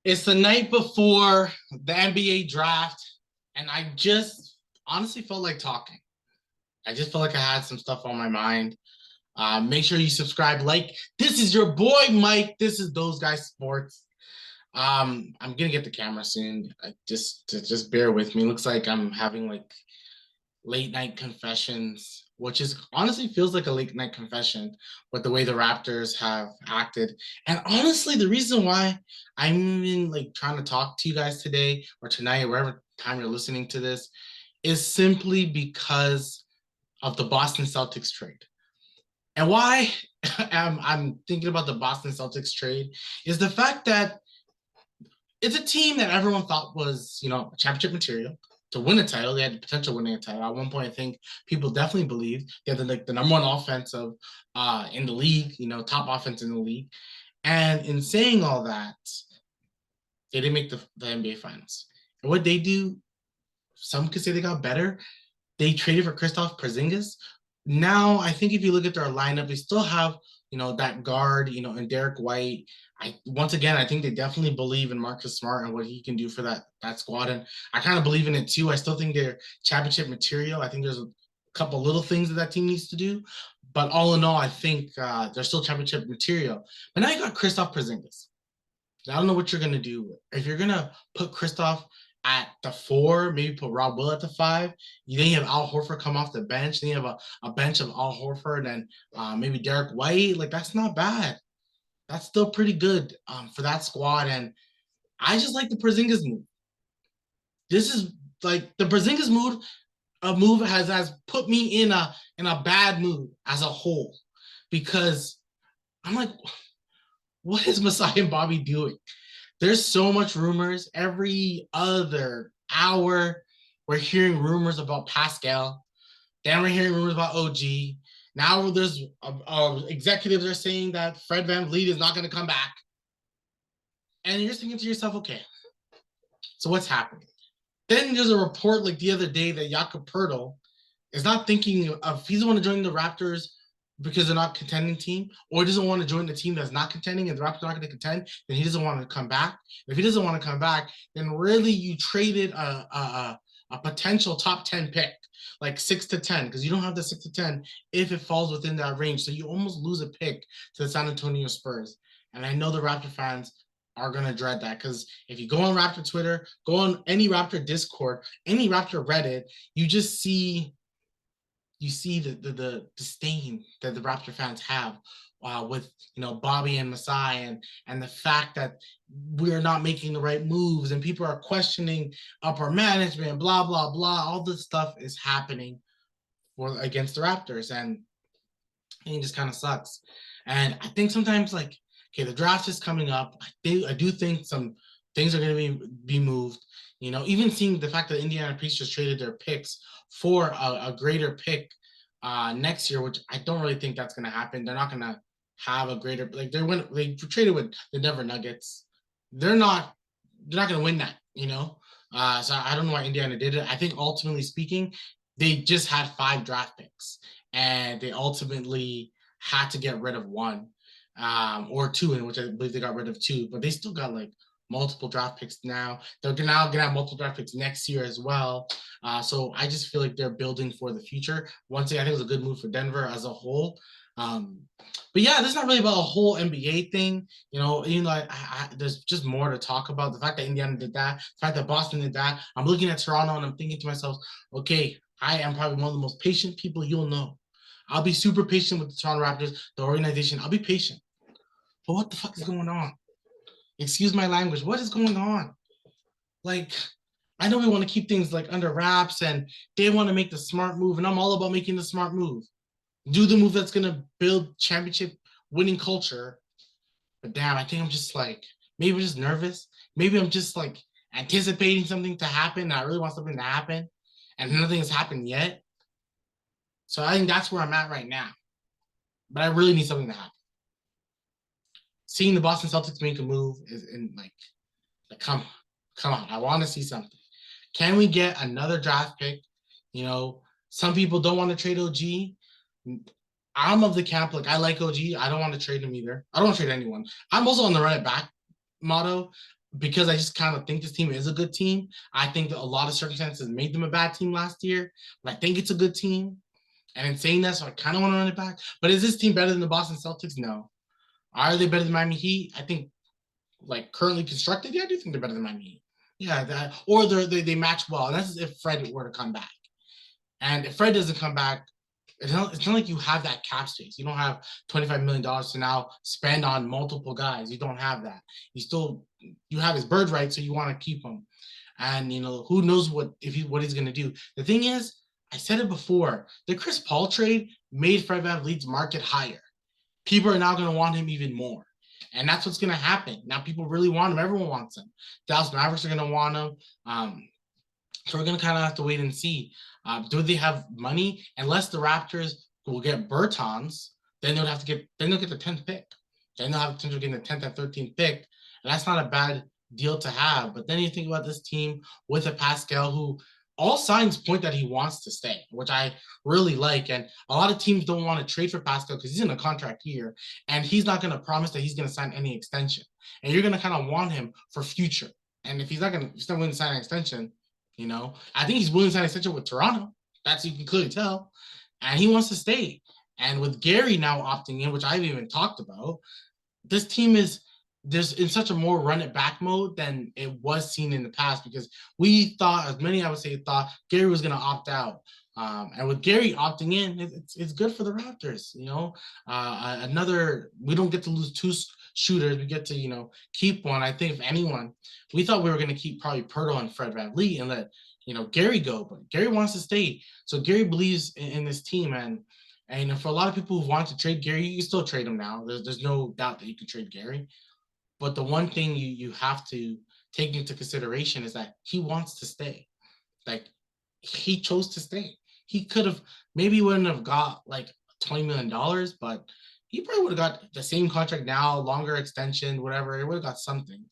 It's the night before the NBA draft, and I just honestly felt like talking. I just felt like I had some stuff on my mind. Make sure you subscribe, like. This is your boy Mike. This is Those Guys Sports. I'm gonna get the camera soon. Just bear with me. Looks like I'm having like late night confessions, which is honestly feels like a late night confession with the way the Raptors have acted. And honestly, the reason why I'm even like trying to talk to you guys today or tonight, or wherever time you're listening to this, is simply because of the Boston Celtics trade. And why I'm thinking about the Boston Celtics trade is the fact that it's a team that everyone thought was, championship material to win a title. They had the potential of winning a title. At one point, I think people definitely believed they had the number one offensive in the league, top offense in the league. And in saying all that, they didn't make the NBA Finals. And what they do, some could say they got better. They traded for Kristaps Porzingis. Now, I think if you look at their lineup, they still have, that guard, and Derek White. I think they definitely believe in Marcus Smart and what he can do for that squad, and I kind of believe in it too. I still think they're championship material. I think there's a couple little things that team needs to do, but all in all, I think they're still championship material. But now you got Kristaps Porzingis. I don't know what you're gonna do. If you're gonna put Kristaps at the 4, maybe put Rob Will at the 5. Then you have Al Horford come off the bench. Then you have a bench of Al Horford and maybe Derek White. Like, that's not bad. That's still pretty good for that squad. And I just like the Porzingis move. This is like the Porzingis move has put me in a bad mood as a whole, because I'm like, what is Masai and Bobby doing? There's so much rumors. Every other hour, we're hearing rumors about Pascal. Then we're hearing rumors about OG. Now there's executives are saying that Fred VanVleet is not going to come back. And you're thinking to yourself, okay, so what's happening? Then there's a report like the other day that Jakob Poeltl is not thinking of, he doesn't want to join the Raptors because they're not a contending team, or doesn't want to join the team that's not contending and the Raptors are not going to contend, then he doesn't want to come back. If he doesn't want to come back, then really you traded a potential top 10 pick, like 6 to 10, because you don't have the 6 to 10 if it falls within that range. So you almost lose a pick to the San Antonio Spurs. And I know the Raptor fans are going to dread that, because if you go on Raptor Twitter, go on any Raptor Discord, any Raptor Reddit, you just see the disdain that the Raptor fans have with Bobby and Masai, and the fact that we're not making the right moves and people are questioning upper management, blah blah blah. All this stuff is happening against the Raptors, and it just kind of sucks. And I think sometimes, like, okay, the draft is coming up. I do think some things are going to be moved. Even seeing the fact that Indiana Pacers traded their picks for a greater pick next year, which I don't really think that's going to happen. They're not going to have a greater, like, they traded with the Denver Nuggets. They're not going to win that. So I don't know why Indiana did it. I think ultimately speaking, they just had 5 draft picks, and they ultimately had to get rid of 1 or 2, in which I believe they got rid of 2, but they still got like multiple draft picks now. They're now going to have multiple draft picks next year as well. So I just feel like they're building for the future. Once again, I think it was a good move for Denver as a whole. But yeah, this is not really about a whole NBA thing. There's just more to talk about. The fact that Indiana did that, the fact that Boston did that. I'm looking at Toronto and I'm thinking to myself, okay, I am probably one of the most patient people you'll know. I'll be super patient with the Toronto Raptors, the organization. I'll be patient. But what the fuck is going on? Excuse my language. What is going on? Like, I know we want to keep things like under wraps, and they want to make the smart move, and I'm all about making the smart move. Do the move that's going to build championship winning culture. But damn, I think I'm just like, maybe I'm just nervous. Maybe I'm just like anticipating something to happen. I really want something to happen, and nothing has happened yet. So I think that's where I'm at right now. But I really need something to happen. Seeing the Boston Celtics make a move is like come on. I want to see something. Can we get another draft pick? Some people don't want to trade OG. I'm of the camp, like, I like OG. I don't want to trade him either. I don't want to trade anyone. I'm also on the run it back motto. because I just kind of think this team is a good team. I think that a lot of circumstances made them a bad team last year, but I think it's a good team. And in saying that, so I kind of want to run it back. But is this team better than the Boston Celtics? No. Are they better than Miami Heat? I think, like currently constructed, yeah, I do think they're better than Miami Heat. Yeah, that or they match well. And that's if Fred were to come back. And if Fred doesn't come back, it's not like you have that cap space. You don't have $25 million to now spend on multiple guys. You don't have that. You have his bird right, so you want to keep him. And who knows what he's gonna do. The thing is, I said it before, the Chris Paul trade made Fred VanVleet's market higher. People are now gonna want him even more. And that's what's gonna happen. Now people really want him. Everyone wants him. Dallas Mavericks are gonna want him. So we're gonna kind of have to wait and see. Do they have money? Unless the Raptors will get Bertans, then they'll get the 10th pick. Then they'll have the potential of getting the 10th and 13th pick. And that's not a bad deal to have. But then you think about this team with a Pascal who all signs point that he wants to stay, which I really like. And a lot of teams don't want to trade for Pascal because he's in a contract here and he's not going to promise that he's going to sign any extension. And you're going to kind of want him for future. And if he's not willing to sign an extension, I think he's willing to sign an extension with Toronto. That's you can clearly tell. And he wants to stay. And with Gary now opting in, which I've even talked about, this team is there's in such a more run it back mode than it was seen in the past because we thought, as many I would say thought, Gary was going to opt out. And with Gary opting in, it's good for the Raptors. We don't get to lose two shooters. We get to, keep one. I think if anyone, we thought we were going to keep probably Pirtle and Fred VanVleet and let, Gary go, but Gary wants to stay. So Gary believes in this team. And for a lot of people who want to trade Gary, you can still trade him now. There's no doubt that you can trade Gary. But the one thing you have to take into consideration is that he wants to stay. Like, he chose to stay. He could have, maybe wouldn't have got like $20 million, but he probably would have got the same contract now, longer extension, whatever. He would have got something.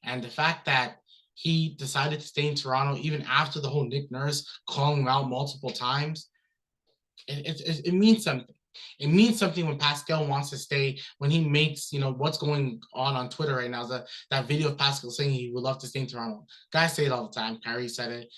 And the fact that he decided to stay in Toronto, even after the whole Nick Nurse calling him out multiple times, it means something. It means something when Pascal wants to stay, when he makes, what's going on Twitter right now, that video of Pascal saying he would love to stay in Toronto. Guys say it all the time. Kyrie said it,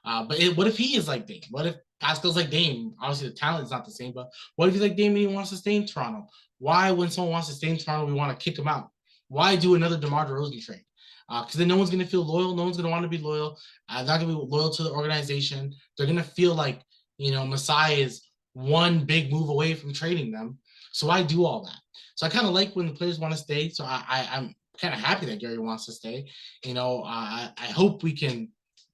but what if he is like Dame? What if Pascal's like Dame? Obviously, the talent is not the same, but what if he's like Dame and he wants to stay in Toronto? Why, when someone wants to stay in Toronto, we want to kick him out? Why do another DeMar DeRozan trade? Because then no one's going to feel loyal. No one's going to want to be loyal. Not going to be loyal to the organization. They're going to feel like, Masai is one big move away from trading them. So I do all that. So I kind of like when the players want to stay. So I'm kind of happy that Gary wants to stay. I hope we can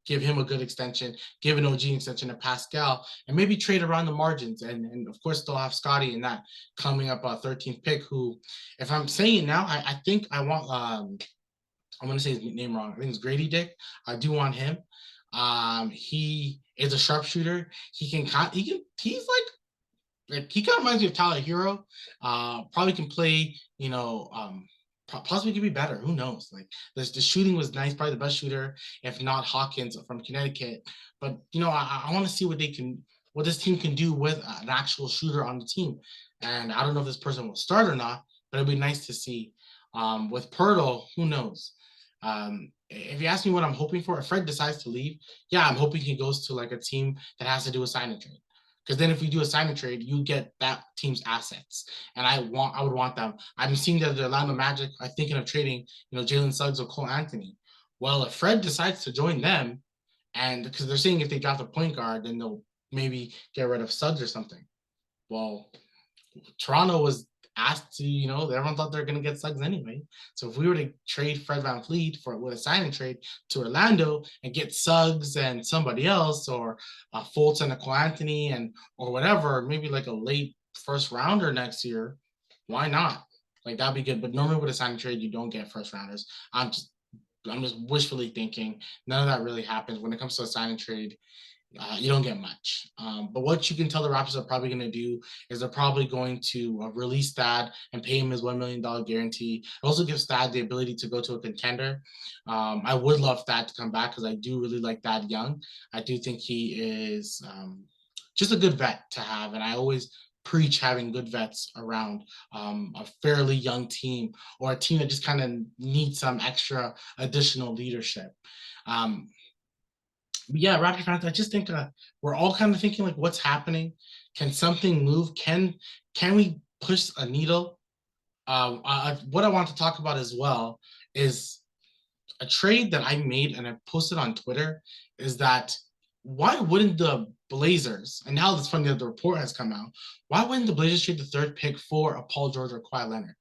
give him a good extension, give an OG extension to Pascal, and maybe trade around the margins. And of course, they'll have Scotty in that coming up 13th pick, who, if I'm saying it now, I think I want, I'm going to say his name wrong. I think it's Grady Dick. I do want him. He is a sharpshooter. He's like he kind of reminds me of Tyler Hero. Probably can play, possibly could be better. Who knows? Like the shooting was nice, probably the best shooter, if not Hawkins from Connecticut. But I want to see what this team can do with an actual shooter on the team. And I don't know if this person will start or not, but it'd be nice to see. With Pirtle, who knows? If you ask me what I'm hoping for, if Fred decides to leave, yeah, I'm hoping he goes to like a team that has to do a sign and trade. Because then if we do a sign and trade, you get that team's assets. And I would want them. I'm seeing that the Orlando Magic are thinking of trading, Jalen Suggs or Cole Anthony. Well, if Fred decides to join them, and because they're saying if they draft a point guard, then they'll maybe get rid of Suggs or something. Well, Toronto was asked to, everyone thought they're going to get Suggs anyway. So if we were to trade Fred VanVleet with a sign and trade to Orlando and get Suggs and somebody else, or Fultz and a Cole Anthony or whatever, maybe like a late first rounder next year, why not? Like that'd be good. But normally with a sign and trade, you don't get first rounders. I'm just wishfully thinking. None of that really happens when it comes to a sign and trade. You don't get much. But what you can tell the Raptors are probably going to do is they're probably going to release Thad and pay him his $1 million guarantee. It also gives Thad the ability to go to a contender. I would love Thad to come back because I do really like Thad Young. I do think he is just a good vet to have. And I always preach having good vets around a fairly young team or a team that just kind of needs some extra additional leadership. Um, yeah, Raptor fans, I just think we're all kind of thinking like, what's happening? Can something move? Can we push a needle? What I want to talk about as well is a trade that I made and I posted on Twitter is that why wouldn't the Blazers, and now it's funny that the report has come out, why wouldn't the Blazers trade the third pick for a Paul George or Kawhi Leonard?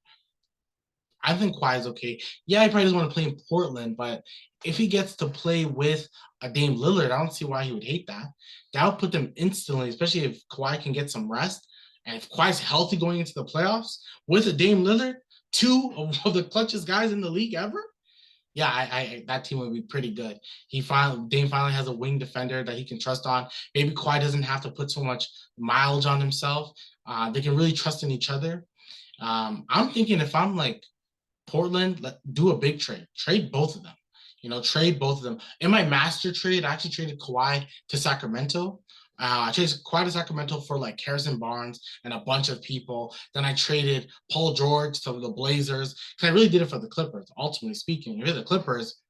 I think Kawhi is okay. Yeah, he probably doesn't want to play in Portland, but if he gets to play with a Dame Lillard, I don't see why he would hate that. That would put them instantly, especially if Kawhi can get some rest. And if Kawhi's healthy going into the playoffs with a Dame Lillard, two of the clutchest guys in the league ever, yeah, I that team would be pretty good. Dame finally has a wing defender that he can trust on. Maybe Kawhi doesn't have to put so much mileage on himself. They can really trust in each other. I'm thinking if I'm like Portland, do a big trade. Trade both of them. Trade both of them. In my master trade, I actually traded Kawhi to Sacramento. I traded Kawhi to Sacramento for like Harrison Barnes and a bunch of people. Then I traded Paul George to the Blazers because I really did it for the Clippers. Ultimately speaking, if you're the Clippers,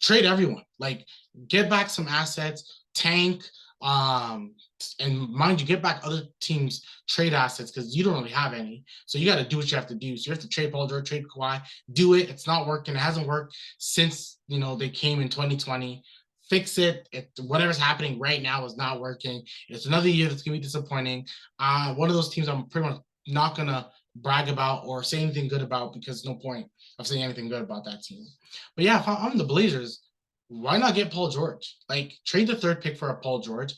trade everyone. Like, get back some assets, tank, um, and mind you, get back other teams' trade assets because you don't really have any. So you got to do what you have to do. So you have to trade Paul George, trade Kawhi, do it. It's not working. It hasn't worked since they came in 2020. Fix it. Whatever's happening right now is not working. It's another year that's gonna be disappointing. One of those teams I'm pretty much not gonna brag about or say anything good about because no point of saying anything good about that team. But yeah, if I'm the Blazers, why not get Paul George? Like, trade the third pick for a Paul George,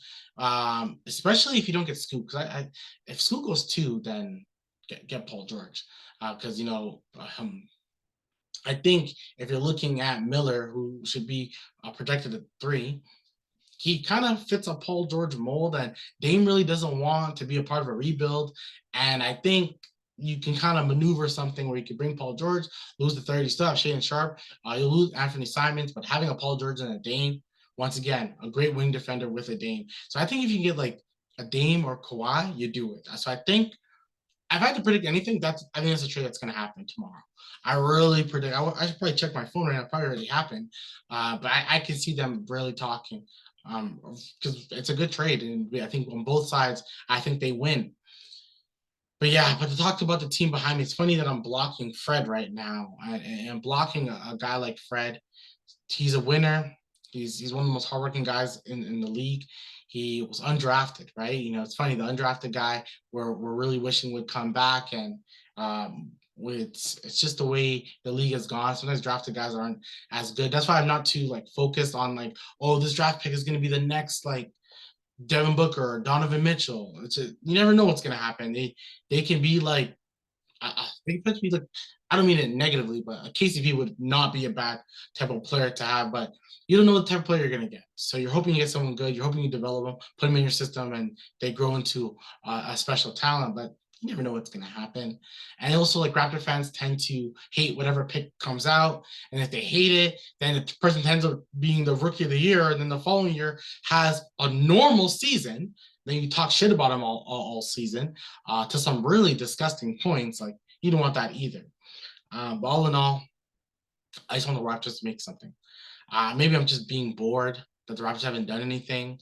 especially if you don't get Scoot. Because if Scoot goes two, then get Paul George. Because I think if you're looking at Miller, who should be protected at three, he kind of fits a Paul George mold, and Dame really doesn't want to be a part of a rebuild. And I think you can kind of maneuver something where you could bring Paul George, lose the third. You still have Shaedon Sharpe. You'll lose Anthony Simons, but having a Paul George and a Dame, once again, a great wing defender with a Dame. So I think if you can get like a Dame or Kawhi, you do it. So I think if I had to predict anything, I think that's a trade that's going to happen tomorrow. I really predict. I should probably check my phone right now. It probably already happened, but I can see them really talking because it's a good trade, and I think on both sides, I think they win. But yeah, but to talk about the team behind me, it's funny that I'm blocking Fred right now, and blocking a guy like Fred. He's a winner. He's one of the most hardworking guys in the league. He was undrafted, right? It's funny, the undrafted guy we're really wishing would come back, and it's just the way the league has gone. Sometimes drafted guys aren't as good. That's why I'm not too like focused on like, oh, this draft pick is going to be the next like Devin Booker or Donovan Mitchell. You never know what's going to happen. They can be like they could be like, I don't mean it negatively, but a KCP would not be a bad type of player to have, but you don't know the type of player you're going to get. So you're hoping you get someone good. You're hoping you develop them, put them in your system, and they grow into a special talent. But you never know what's going to happen. And also, like, Raptor fans tend to hate whatever pick comes out. And if they hate it, then the person ends up being the rookie of the year. And then the following year has a normal season. Then you talk shit about him all season to some really disgusting points. Like, you don't want that either. But all in all, I just want the Raptors to make something. Maybe I'm just being bored that the Raptors haven't done anything.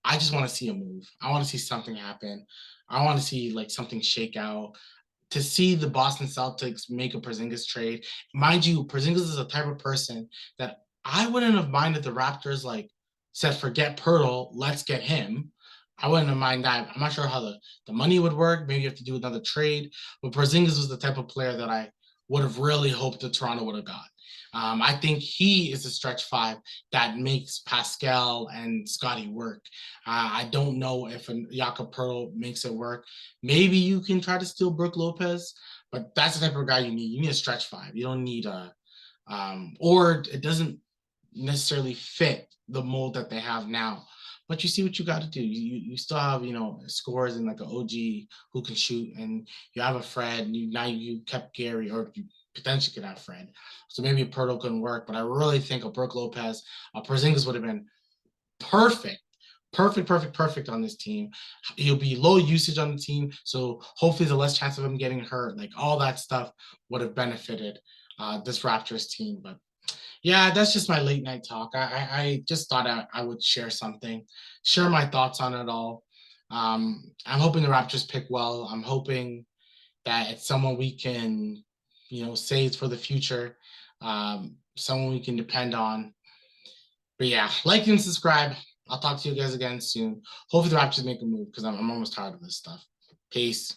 I just want to see a move. I want to see something happen. I want to see like something shake out. To see the Boston Celtics make a Porzingis trade, mind you, Porzingis is the type of person that I wouldn't have minded the Raptors like said, forget Pirtle, let's get him. I wouldn't have minded that. I'm not sure how the money would work. Maybe you have to do another trade. But Porzingis was the type of player that I would have really hoped that Toronto would have got. I think he is a stretch five that makes Pascal and Scotty work. I don't know if Jakob Perl makes it work. Maybe you can try to steal Brook Lopez, but that's the type of guy you need. You need a stretch five. You don't need or it doesn't necessarily fit the mold that they have now. But you see what you got to do. You still have scores and like an OG who can shoot, and you have a Fred. And now you kept Gary, or you potentially could have Fred. So maybe a Pirtle couldn't work, but I really think a Brook Lopez, a Porzingis would have been perfect perfect on this team. He'll be low usage on the team, so hopefully the less chance of him getting hurt, like all that stuff would have benefited this Raptors team. But yeah, that's just my late night talk. I just thought I would share my thoughts on it all. I'm hoping the Raptors pick well. I'm hoping that it's someone we can, save for the future, someone we can depend on. But yeah, like and subscribe. I'll talk to you guys again soon. Hopefully the Raptors make a move because I'm almost tired of this stuff. Peace.